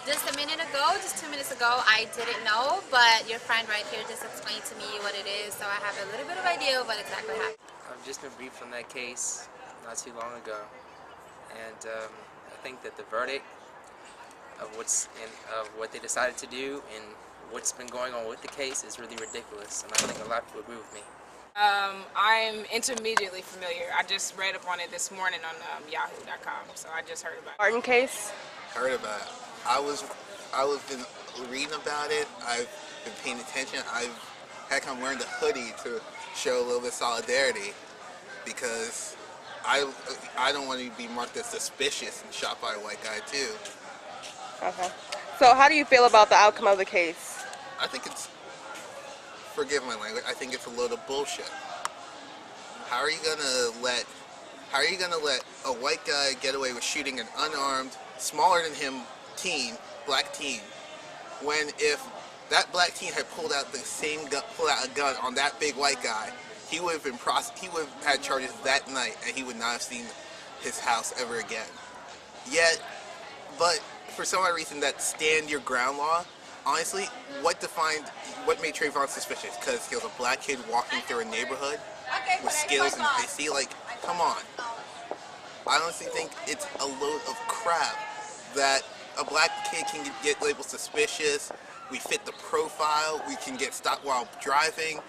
Just a minute ago, just 2 minutes ago, I didn't know, but your friend right here just explained to me what it is, so I have a little bit of idea of what exactly happened. I've just been briefed on that case not too long ago, and I think that the verdict of what they decided to do and what's been going on with the case is really ridiculous, and I think a lot of people agree with me. I'm intermediately familiar. I just read up on it this morning on Yahoo.com, so I just heard about it. Martin case? Heard about it. I've been reading about it. I've been paying attention. I'm wearing the hoodie to show a little bit of solidarity because I don't want to be marked as suspicious and shot by a white guy too. Okay. So how do you feel about the outcome of the case? I think it's, forgive my language, I think it's a load of bullshit. How are you gonna let a white guy get away with shooting an unarmed, smaller than him black teen, when if that black teen had pulled out a gun on that big white guy, he would have had charges that night, and he would not have seen his house ever again. But for some odd reason, that stand your ground law, honestly, what made Trayvon suspicious? Because he was a black kid walking through a neighborhood with skills and AC. Like, come on. I honestly think it's a load of crap that a black kid can get labeled suspicious. We fit the profile. We can get stopped while driving.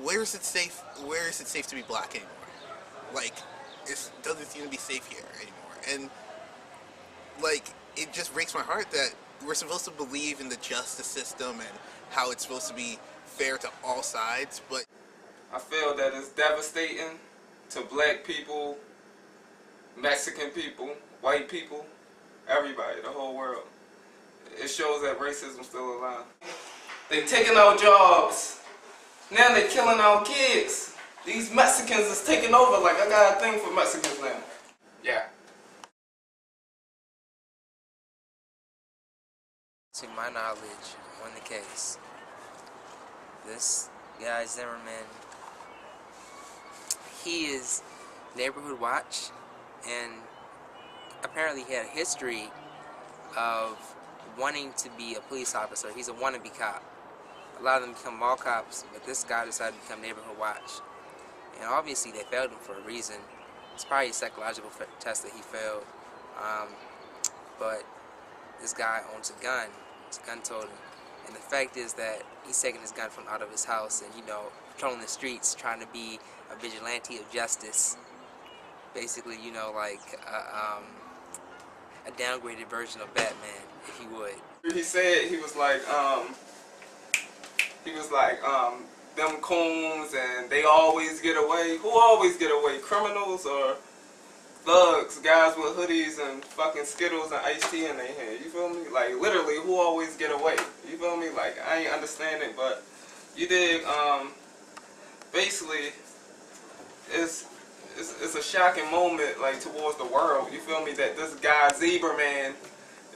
Where is it safe? Where is it safe to be black anymore? Like, it doesn't seem to be safe here anymore. And like, it just breaks my heart that we're supposed to believe in the justice system and how it's supposed to be fair to all sides, but I feel that it's devastating to black people, Mexican people, white people, everybody, the whole world. It shows that racism's still alive. They taking our jobs. Now they killing our kids. These Mexicans is taking over. Like, I got a thing for Mexicans now. Yeah. To my knowledge on the case, this guy Zimmerman, he is neighborhood watch, and apparently he had a history of wanting to be a police officer. He's a wannabe cop. A lot of them become mall cops, but this guy decided to become neighborhood watch. And obviously they failed him for a reason. It's probably a psychological test that he failed. But this guy owns a gun. It's a gun totem. And the fact is that he's taking his gun from out of his house and, patrolling the streets, trying to be a vigilante of justice. Basically, like a downgraded version of Batman, if you would. He said he was like, them coons and they always get away. Who always get away? Criminals or thugs, guys with hoodies and fucking Skittles and iced tea in their hand. You feel me? Like, literally, who always get away? You feel me? Like, I ain't understanding, but you dig. Basically, it's a shocking moment, like, towards the world. You feel me? That this guy Zebra Man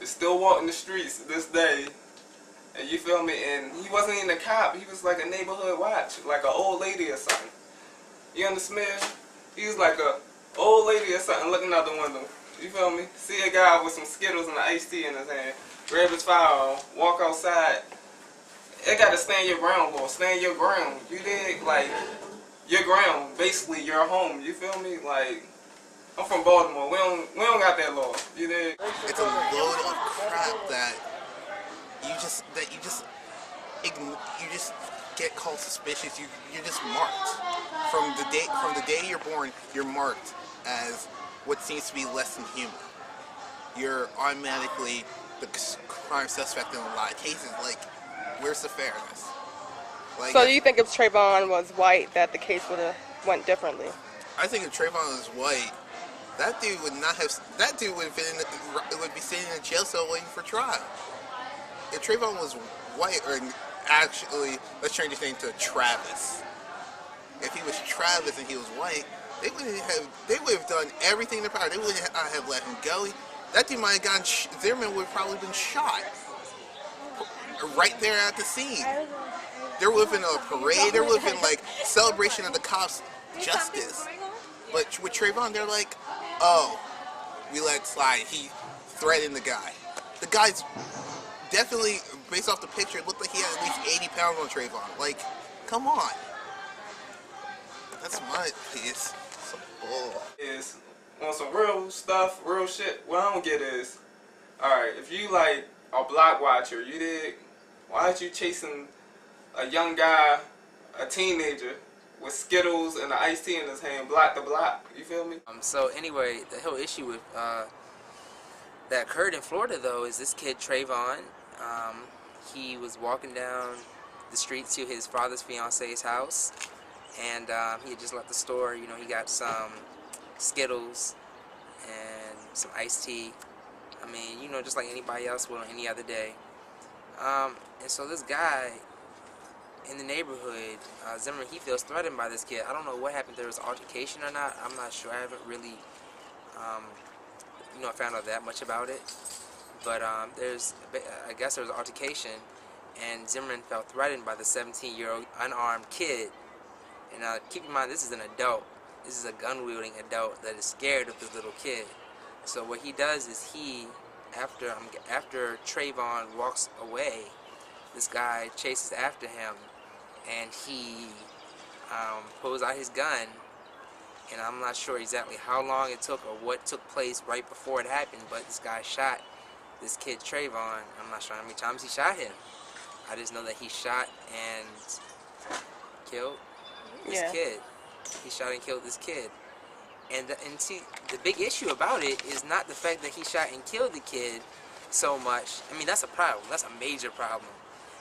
is still walking the streets this day. And you feel me? And he wasn't even a cop. He was like a neighborhood watch, like an old lady or something. You understand? He was like a old lady or something looking out the window. You feel me? See a guy with some Skittles and an iced tea in his hand, grab his firearm, walk outside. It gotta stand your ground, boy. Stand your ground. You dig? Like, your ground, basically your home. You feel me? Like, I'm from Baltimore. We don't got that law. You dig? it's a load of crap that you just get called suspicious. You're just marked from the day you're born. You're marked as what seems to be less than human. You're automatically the crime suspect in a lot of cases. Like, where's the fairness? Like, So do you think if Trayvon was white that the case would have went differently? I think if Trayvon was white, that dude would not have. That dude would be sitting in a jail cell waiting for trial. If Trayvon was white, or actually, let's change his name to Travis. If he was Travis and he was white, they would have done everything in their power. They wouldn't have let him go. That dude might have gotten. Zimmerman would have probably been shot right there at the scene. There would have been a parade. There would have been like celebration of the cops' justice. But with Trayvon, they're like, oh, we let it slide. He threatened the guy. The guy's definitely, based off the picture, it looked like he had at least 80 pounds on Trayvon. Like, come on. That's my piece. So bull. Is on some real stuff, real shit. What I don't get is, alright, if you like a block watcher, you dig? Why aren't you chasing a young guy, a teenager, with Skittles and an iced tea in his hand, block to block? You feel me? So anyway, the whole issue with that occurred in Florida, though, is this kid Trayvon. He was walking down the street to his father's fiance's house, and he had just left the store. You know, he got some Skittles and some iced tea. I mean, you know, just like anybody else would on any other day. And so this guy in the neighborhood, Zimmerman, he feels threatened by this kid. I don't know what happened. There was altercation or not. I'm not sure. I haven't really, you know, found out that much about it. But I guess there was an altercation, and Zimmerman felt threatened by the 17-year-old unarmed kid. And keep in mind, this is an adult. This is a gun-wielding adult that is scared of this little kid. So what he does is he, after Trayvon walks away, this guy chases after him, and he pulls out his gun. And I'm not sure exactly how long it took or what took place right before it happened, but this guy shot this kid Trayvon. I'm not sure how many times he shot him. I just know that he shot and killed this kid. He shot and killed this kid. And see, the big issue about it is not the fact that he shot and killed the kid so much. I mean, that's a problem. That's a major problem.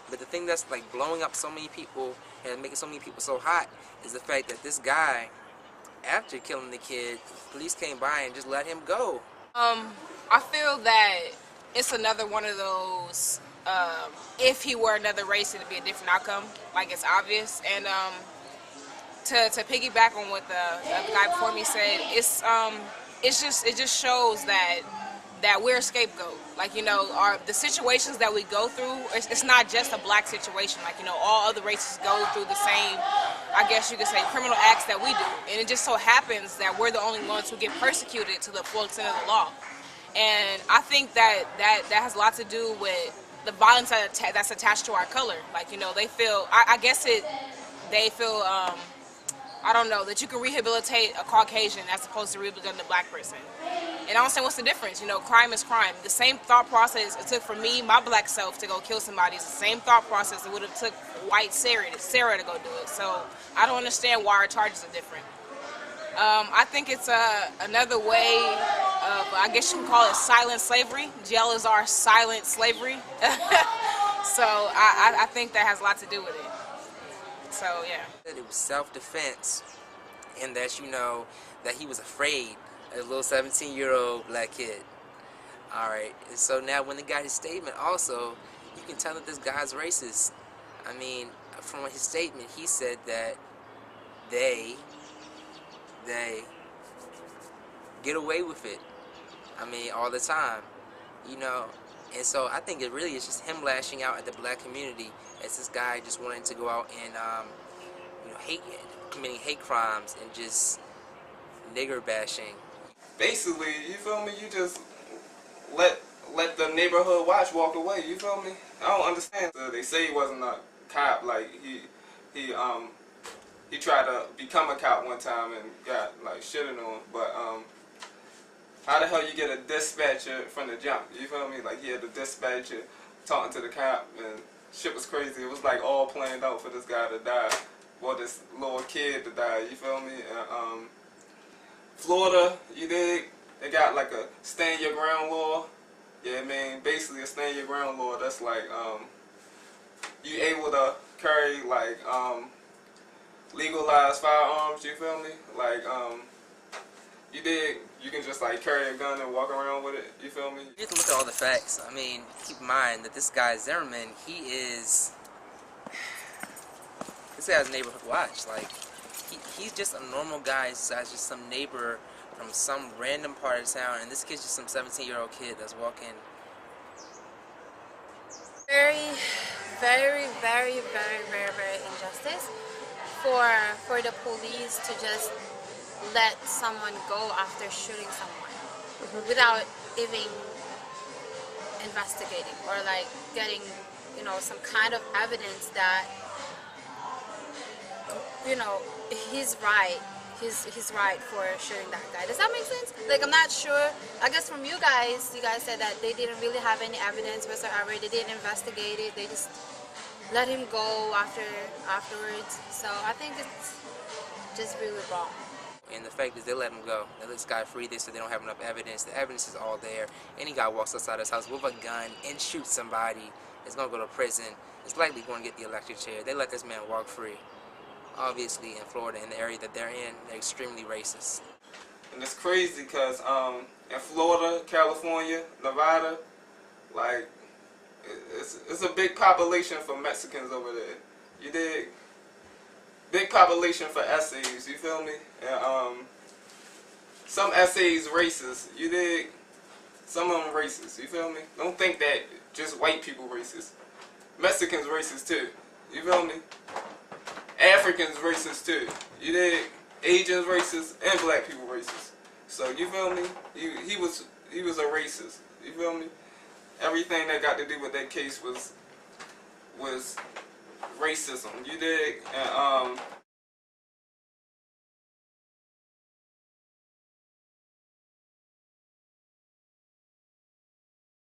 But the thing that's like blowing up so many people and making so many people so hot is the fact that this guy, after killing the kid, the police came by and just let him go. I feel that it's another one of those, if he were another race, it'd be a different outcome. Like, it's obvious. And to piggyback on what the guy before me said, it just shows that we're a scapegoat. Like, you know, the situations that we go through, it's not just a black situation. Like, you know, all other races go through the same, I guess you could say, criminal acts that we do. And it just so happens that we're the only ones who get persecuted to the full extent of the law. And I think that has a lot to do with the violence that's attached to our color. Like, you know, they feel, I guess they feel, I don't know, that you can rehabilitate a Caucasian as opposed to rehabilitating a black person. And I don't say what's the difference. You know, crime is crime. The same thought process it took for me, my black self, to go kill somebody is the same thought process it would have took white Sarah to go do it. So I don't understand why our charges are different. I think it's another way of, I guess you can call it silent slavery. Jail is our silent slavery. So I think that has a lot to do with it. So, yeah. It was self-defense, and that, you know, that he was afraid of a little 17-year-old black kid. Alright, and so now when they got his statement also, you can tell that this guy's racist. I mean, from his statement, he said that they get away with it. I mean, all the time, you know. And so I think it really is just him lashing out at the black community as this guy just wanting to go out and, you know, committing hate crimes and just nigger bashing. Basically, you feel me? You just let the neighborhood watch walk away. You feel me? I don't understand. So they say he wasn't a cop. Like he tried to become a cop one time and got like shitted on. But how the hell you get a dispatcher from the jump? You feel me? Like, he had the dispatcher talking to the cop, and shit was crazy. It was like all planned out for this guy to die, or this little kid to die. You feel me? Florida, you dig? They got like a stand your ground law. Yeah, I mean, basically a stand your ground law. That's like you able to carry like legalized firearms. You feel me? Like you dig? You can just like carry a gun and walk around with it. You feel me? You have to look at all the facts. I mean, keep in mind that this guy Zimmerman, this guy's neighborhood watch. Like, he's just a normal guy. He's just some neighbor from some random part of town, and this kid's just some 17-year-old kid that's walking. Very, very, very, very, very, very injustice for the police to just let someone go after shooting someone without even investigating or like getting, you know, some kind of evidence that, you know, he's right. He's right for shooting that guy. Does that make sense? Like, I'm not sure. I guess from you guys said that they didn't really have any evidence whatsoever. They didn't investigate it. They just let him go afterwards. So I think it's just really wrong. And the fact is, they let him go. They let this guy free. They said they don't have enough evidence. The evidence is all there. Any guy walks outside his house with a gun and shoots somebody is going to go to prison. Is likely going to get the electric chair. They let this man walk free. Obviously, in Florida, in the area that they're in, they're extremely racist. And it's crazy because in Florida, California, Nevada, like, it's a big population for Mexicans over there. You dig? Big population for essays, you feel me? And some essays racist, you dig? Some of them racist, you feel me? Don't think that just white people racist. Mexicans racist too, you feel me? Africans racist too, you dig? Asians racist and black people racist. So you feel me? He was a racist, you feel me? Everything that got to do with that case was racism, you dig? And